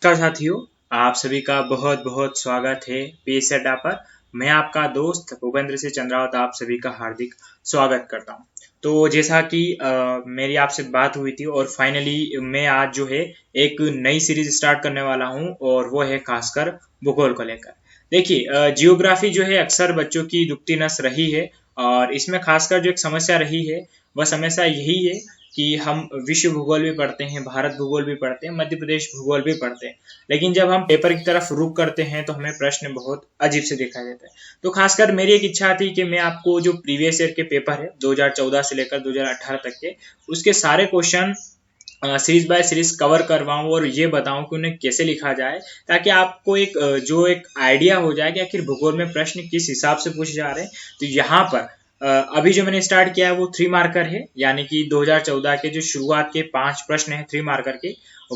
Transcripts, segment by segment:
नमस्कार साथियों, आप सभी का बहुत बहुत स्वागत है पीएस अड्डा पर। मैं आपका दोस्त भूपेंद्र सिंह चंद्रावत आप सभी का हार्दिक स्वागत करता हूं। तो जैसा कि मेरी आपसे बात हुई थी और फाइनली मैं आज जो है एक नई सीरीज स्टार्ट करने वाला हूं और वो है खासकर भूगोल को लेकर। देखिए, जियोग्राफी जो है अक्सर बच्चों की दुखती नस रही है और इसमें खासकर जो एक समस्या रही है वह समस्या यही है कि हम विश्व भूगोल भी पढ़ते हैं, भारत भूगोल भी पढ़ते हैं, मध्य प्रदेश भूगोल भी पढ़ते हैं, लेकिन जब हम पेपर की तरफ रुख करते हैं तो हमें प्रश्न बहुत अजीब से दिखाई देता है। तो खासकर मेरी एक इच्छा थी कि मैं आपको जो प्रीवियस ईयर के पेपर है 2014 से लेकर 2018 तक के उसके सारे question series by series cover करवाऊं और ये बताऊं कि उन्हें कैसे लिखा जाए, ताकि आपको एक आइडिया हो जाए कि आखिर भूगोल में प्रश्न किस हिसाब से पूछे जा रहे हैं। तो यहाँ पर अभी जो मैंने स्टार्ट किया है वो 3 मार्कर है, यानी कि 2014 के जो शुरुआत के 5 प्रश्न हैं 3 मार्कर के,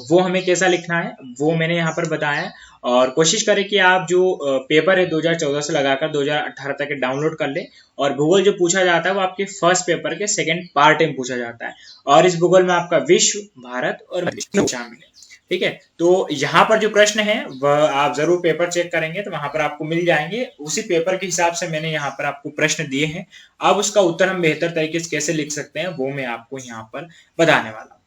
वो हमें कैसा लिखना है वो मैंने यहाँ पर बताया है। और कोशिश करें कि आप जो पेपर है 2014 से लगाकर 2018 तक के डाउनलोड कर ले, और भूगोल जो पूछा जाता है वो आपके फर्स्ट पेपर के सेकंड पार्ट में पूछा जाता है, और इस भूगोल में आपका विश्व, भारत और शामिल है। ठीक है, तो यहाँ पर जो प्रश्न है वह आप जरूर पेपर चेक करेंगे तो वहां पर आपको मिल जाएंगे। उसी पेपर के हिसाब से मैंने यहाँ पर आपको प्रश्न दिए हैं। अब उसका उत्तर हम बेहतर तरीके से कैसे लिख सकते हैं वो मैं आपको यहाँ पर बताने वाला हूँ।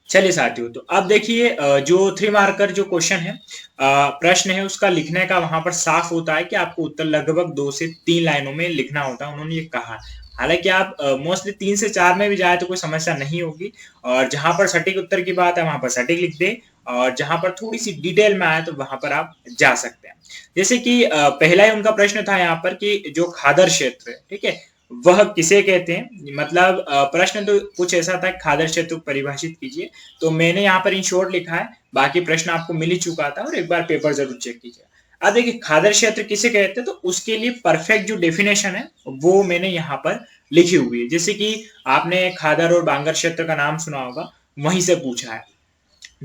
चलिए साथियों, तो अब देखिए, जो 3 मार्कर जो क्वेश्चन है, प्रश्न है, उसका लिखने का वहां पर साफ होता है कि आपको उत्तर लगभग 2 से 3 लाइनों में लिखना होता है, उन्होंने ये कहा। हालांकि आप मोस्टली 3 से 4 में भी जाए तो कोई समस्या नहीं होगी, और जहां पर सटीक उत्तर की बात है वहां पर सटीक लिख दे, और जहां पर थोड़ी सी डिटेल में आए तो वहां पर आप जा सकते हैं। जैसे कि पहला ही उनका प्रश्न था यहाँ पर कि जो खादर क्षेत्र है, ठीक है, वह किसे कहते हैं। मतलब प्रश्न तो कुछ ऐसा था, खादर क्षेत्र को परिभाषित कीजिए। तो मैंने यहाँ पर इन शॉर्ट लिखा है, बाकी प्रश्न आपको मिल ही चुका था, और एक बार पेपर जरूर चेक कीजिए। अब देखिए, खादर क्षेत्र किसे कहते हैं, तो उसके लिए परफेक्ट जो डेफिनेशन है वो मैंने यहाँ पर लिखी हुई है। जैसे कि आपने खादर और बांगर क्षेत्र का नाम सुना होगा, वहीं से पूछा है।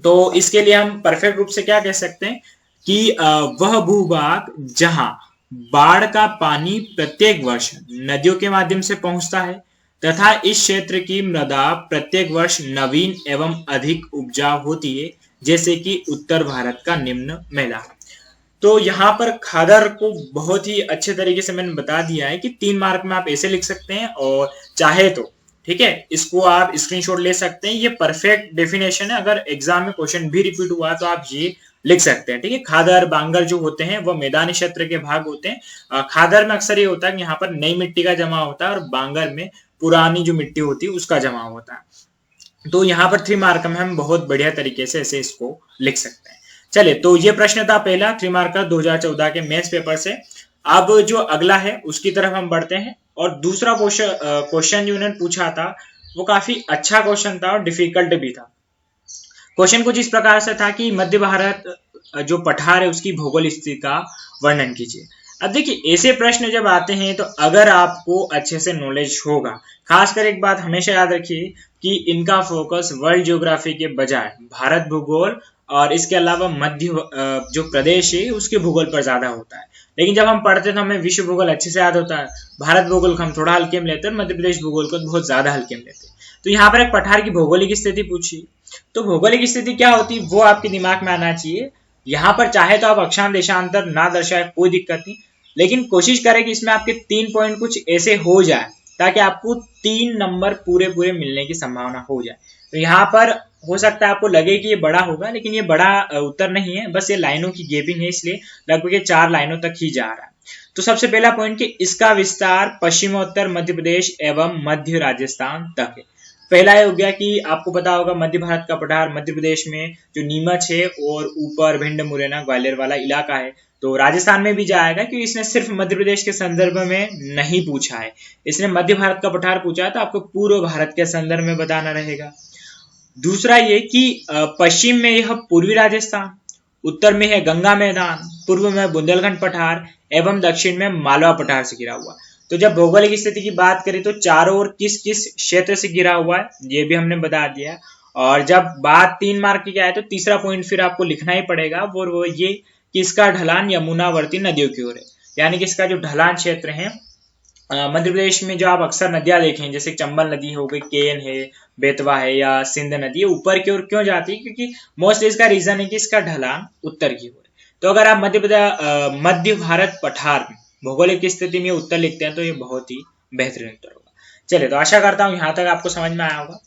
तो इसके लिए हम परफेक्ट रूप से क्या कह सकते हैं कि वह भूभाग जहां बाढ़ का पानी प्रत्येक वर्ष नदियों के माध्यम से पहुंचता है, तथा इस क्षेत्र की मृदा प्रत्येक वर्ष नवीन एवं अधिक उपजाऊ होती है, जैसे कि उत्तर भारत का निम्न मैदान। तो यहाँ पर खादर को बहुत ही अच्छे तरीके से मैंने बता दिया है कि 3 मार्क में आप ऐसे लिख सकते हैं, और चाहे तो ठीक है इसको आप स्क्रीनशॉट ले सकते हैं। ये परफेक्ट डेफिनेशन है, अगर एग्जाम में क्वेश्चन भी रिपीट हुआ तो आप ये लिख सकते हैं। ठीक है, खादर बांगर जो होते हैं वो मैदानी क्षेत्र के भाग होते हैं। खादर में अक्सर ये होता है कि यहाँ पर नई मिट्टी का जमा होता है, और बांगर में पुरानी जो मिट्टी होती है उसका जमा होता है। तो यहाँ पर 3 मार्क में हम बहुत बढ़िया तरीके से ऐसे इसको लिख सकते हैं। चलिए, तो ये प्रश्न था पहला 3 मार्क का 2014 के मैथ्स पेपर से। अब जो अगला है उसकी तरफ हम बढ़ते हैं, और दूसरा क्वेश्चन जो उन्होंने पूछा था वो काफी अच्छा क्वेश्चन था और डिफिकल्ट भी था। क्वेश्चन कुछ इस प्रकार से था कि मध्य भारत जो पठार है उसकी भौगोलिक स्थिति का वर्णन कीजिए। अब देखिए, ऐसे प्रश्न जब आते हैं तो अगर आपको अच्छे से नॉलेज होगा, खासकर एक बात हमेशा याद रखिए कि इनका फोकस वर्ल्ड ज्योग्राफी के बजाय भारत भूगोल और इसके अलावा मध्य जो प्रदेश है उसके भूगोल पर ज्यादा होता है। लेकिन जब हम पढ़ते हैं तो हमें विश्व भूगोल अच्छे से याद होता है, भारत भूगोल को हम थोड़ा हल्के में लेते हैं, मध्य प्रदेश भूगोल को बहुत ज्यादा हल्के में लेते हैं। तो यहाँ पर एक पठार की भौगोलिक स्थिति पूछी, तो भौगोलिक स्थिति क्या होती है वो आपके दिमाग में आना चाहिए। यहाँ पर चाहे तो आप अक्षांश देशांतर ना दर्शाए, कोई दिक्कत नहीं, लेकिन कोशिश करें कि इसमें आपके 3 पॉइंट कुछ ऐसे हो जाए ताकि आपको 3 नंबर पूरे पूरे मिलने की संभावना हो जाए। तो यहाँ पर हो सकता है आपको लगे कि ये बड़ा होगा, लेकिन ये बड़ा उत्तर नहीं है, बस ये लाइनों की गैपिंग है, इसलिए लगभग ये 4 लाइनों तक ही जा रहा है। तो सबसे पहला पॉइंट कि इसका विस्तार पश्चिमोत्तर मध्य प्रदेश एवं मध्य राजस्थान तक है। पहला हो गया कि आपको पता होगा मध्य भारत का पठार मध्य प्रदेश में जो नीमच है और ऊपर भिंड मुरैना ग्वालियर वाला इलाका है, तो राजस्थान में भी जाएगा, क्योंकि इसने सिर्फ मध्य प्रदेश के संदर्भ में नहीं पूछा है, इसने मध्य भारत का पठार पूछा है, तो आपको पूर्व भारत के संदर्भ में बताना रहेगा। दूसरा ये कि पश्चिम में यह पूर्वी राजस्थान, उत्तर में है गंगा मैदान, पूर्व में बुंदेलखंड पठार एवं दक्षिण में मालवा पठार से घिरा हुआ। तो जब भौगोलिक स्थिति की बात करें तो चारों ओर किस किस क्षेत्र से घिरा हुआ है ये भी हमने बता दिया। और जब बात 3 मार्क की क्या है तो तीसरा पॉइंट फिर आपको लिखना ही पड़ेगा, वो ये कि इसका ढलान यमुनावर्ती नदियों की ओर है, यानी कि इसका जो ढलान क्षेत्र है मध्य प्रदेश में जो आप अक्सर नदियां देखें, जैसे चंबल नदी हो गई, केन है, बेतवा है या सिंध नदी है, ऊपर की ओर क्यों जाती है? क्योंकि मोस्टली इसका रीजन है कि इसका ढलान उत्तर की ओर है। तो अगर आप मध्य भारत पठार में भौगोलिक स्थिति में उत्तर लिखते हैं तो ये बहुत ही बेहतरीन उत्तर होगा। चलिए, तो आशा करता हूँ यहाँ तक आपको समझ में आया होगा।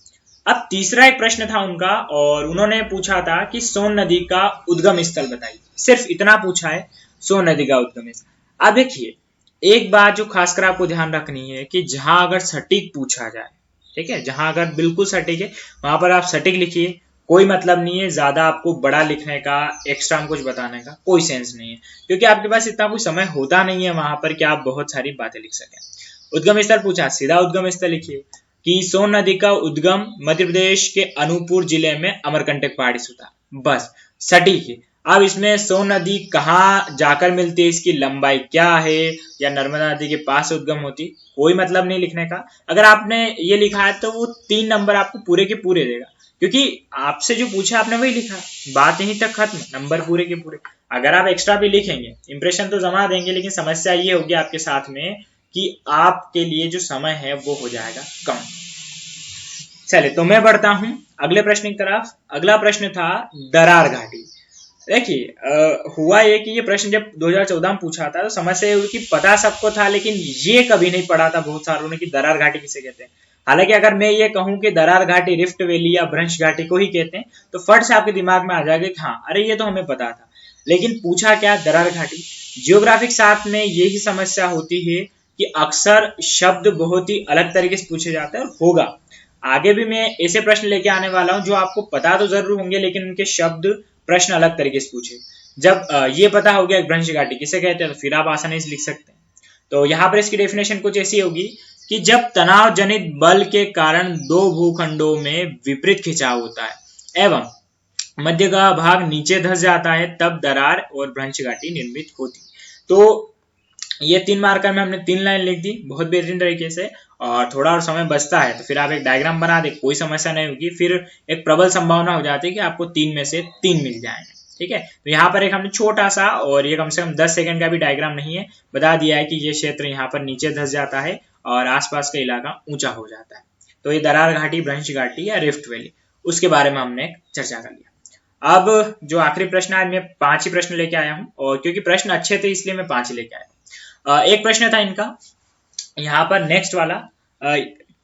अब तीसरा एक प्रश्न था उनका, और उन्होंने पूछा था कि सोन नदी का उद्गम स्थल बताइए। सिर्फ इतना पूछा है, सोन नदी का उद्गम स्थल। अब देखिए, एक बात जो खासकर आपको ध्यान रखनी है कि जहां अगर सटीक पूछा जाए, ठीक है, जहां अगर बिल्कुल सटीक है वहां पर आप सटीक लिखिए। कोई मतलब नहीं है ज्यादा आपको बड़ा लिखने का, एक्स्ट्रा कुछ बताने का कोई सेंस नहीं है, क्योंकि आपके पास इतना कोई समय होता नहीं है वहां पर कि आप बहुत सारी बातें लिख सकें। उद्गम स्थल पूछा, सीधा उद्गम स्थल लिखिए कि सोन नदी का उद्गम मध्य प्रदेश के अनूपपुर जिले में अमरकंटक पहाड़ी से होता है। बस सटीक है। अब इसमें सोन नदी कहाँ जाकर मिलती है, इसकी लंबाई क्या है, या नर्मदा नदी के पास उद्गम होती, कोई मतलब नहीं लिखने का। अगर आपने ये लिखा है तो वो 3 नंबर आपको पूरे के पूरे देगा, क्योंकि आपसे जो पूछा आपने वही लिखा, बात यहीं तक खत्म, नंबर पूरे के पूरे। अगर आप एक्स्ट्रा भी लिखेंगे, इंप्रेशन तो जमा देंगे, लेकिन समस्या ये होगी आपके साथ में कि आपके लिए जो समय है वो हो जाएगा कम। चलिए, तो मैं बढ़ता हूं अगले प्रश्न की तरफ। अगला प्रश्न था दरार घाटी। देखिए, हुआ ये कि ये प्रश्न जब 2014 में पूछा था तो समस्या ये हुई कि पता सबको था, लेकिन ये कभी नहीं पढ़ा था बहुत सारों ने कि दरार घाटी किसे कहते हैं। हालांकि अगर मैं ये कहूं कि दरार घाटी रिफ्ट वैली या भ्रंश घाटी को ही कहते हैं तो फट से आपके दिमाग में आ जाएगा कि हाँ, अरे ये तो हमें पता था, लेकिन पूछा क्या, दरार घाटी। जियोग्राफिक साथ में यही समस्या होती है कि अक्सर शब्द बहुत ही अलग तरीके से पूछे जाते हैं, और होगा आगे भी मैं ऐसे प्रश्न लेके आने वाला हूं जो आपको पता तो जरूर होंगे, लेकिन उनके शब्द प्रश्न अलग तरीके से पूछे। जब ये पता हो गया भ्रंश घाटी किसे कहते हैं तो फिर आप आसानी से लिख सकते हैं। तो यहाँ पर इसकी डेफिनेशन कुछ ऐसी होगी कि जब तनाव जनित बल के कारण दो भूखंडों में विपरीत खिंचाव होता है एवं मध्य का भाग नीचे धंस जाता है, तब दरार और भ्रंश घाटी निर्मित होती। तो ये 3 मार्कर में हमने 3 लाइन लिख दी बहुत बेहतरीन तरीके से, और थोड़ा और समय बचता है तो फिर आप एक डायग्राम बना दे, कोई समस्या नहीं होगी। फिर एक प्रबल संभावना हो जाती है कि आपको 3 में से 3 मिल जाएंगे, ठीक है। तो यहाँ पर एक हमने छोटा सा, और ये कम से कम 10 सेकंड का भी डायग्राम नहीं है, बता दिया है कि ये क्षेत्र यहाँ पर नीचे धंस जाता है और आसपास का इलाका ऊंचा हो जाता है। तो ये दरार घाटी, भ्रंश घाटी या रिफ्ट वैली, उसके बारे में हमने चर्चा कर लिया। अब जो आखिरी प्रश्न, आज मैं 5 ही प्रश्न लेके आया हूँ, और क्योंकि प्रश्न अच्छे थे इसलिए मैं 5 ही लेके आया। एक प्रश्न था इनका यहाँ पर नेक्स्ट वाला,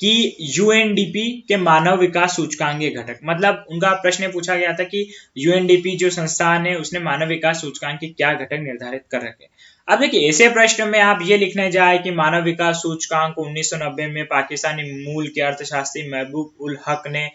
कि यूएनडीपी के मानव विकास सूचकांक घटक, मतलब उनका प्रश्न पूछा गया था कि यूएनडीपी जो संस्थान है उसने मानव विकास सूचकांक के क्या घटक निर्धारित कर रखे। अब देखिए, ऐसे प्रश्न में आप ये लिखने जाए कि मानव विकास सूचकांक 1990 में पाकिस्तानी मूल के अर्थशास्त्री महबूब उल हक ने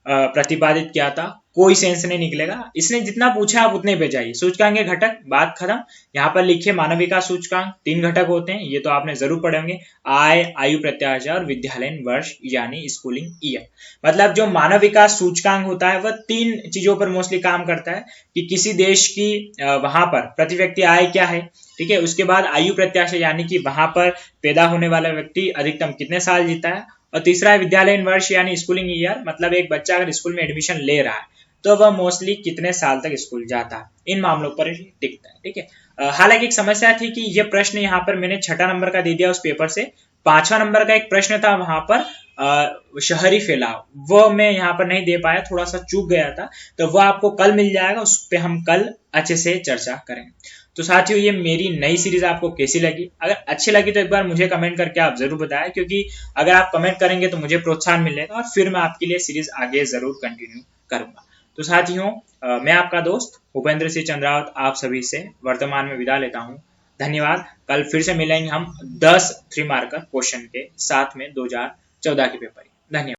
प्रतिपादित किया था, कोई सेंस नहीं निकलेगा। इसने जितना पूछा आप उतने पे जाइए। सूचकांक के घटक, बात खत्म। यहाँ पर लिखिए मानव विकास सूचकांक 3 घटक होते हैं, ये तो आपने जरूर पढ़े होंगे, आय, आयु प्रत्याशा और विद्यालयन वर्ष यानी स्कूलिंग ईयर। मतलब जो मानव विकास सूचकांक होता है वह 3 चीजों पर मोस्टली काम करता है कि किसी देश की वहां पर प्रति व्यक्ति आय क्या है, ठीक है, उसके बाद आयु प्रत्याशा यानी कि वहां पर पैदा होने वाला व्यक्ति अधिकतम कितने साल जीता है, और तीसरा है विद्यालयन वर्ष यानी स्कूलिंग ईयर, मतलब एक बच्चा अगर स्कूल में एडमिशन ले रहा है तो वह मोस्टली कितने साल तक स्कूल जाता है, इन मामलों पर टिकता है, ठीक है। हालांकि एक समस्या थी कि ये प्रश्न यहाँ पर मैंने 6 नंबर का दे दिया उस पेपर से। 5वां नंबर का एक प्रश्न था वहां पर शहरी फैलाव, वो मैं यहाँ पर नहीं दे पाया, थोड़ा सा चूक गया था, तो वो आपको कल मिल जाएगा, उस पर हम कल अच्छे से चर्चा करेंगे। तो साथियों, ये मेरी नई सीरीज आपको कैसी लगी? अगर अच्छी लगी तो एक बार मुझे कमेंट करके आप जरूर बताएं, क्योंकि अगर आप कमेंट करेंगे तो मुझे प्रोत्साहन मिलेगा और फिर मैं आपके लिए सीरीज आगे जरूर कंटिन्यू करूंगा। तो साथियों, मैं आपका दोस्त भूपेंद्र सिंह चंद्रावत आप सभी से वर्तमान में विदा लेता हूं। धन्यवाद। कल फिर से मिलेंगे हम 10 3 मार्कर क्वेश्चन के साथ में 2014 के पेपर। धन्यवाद।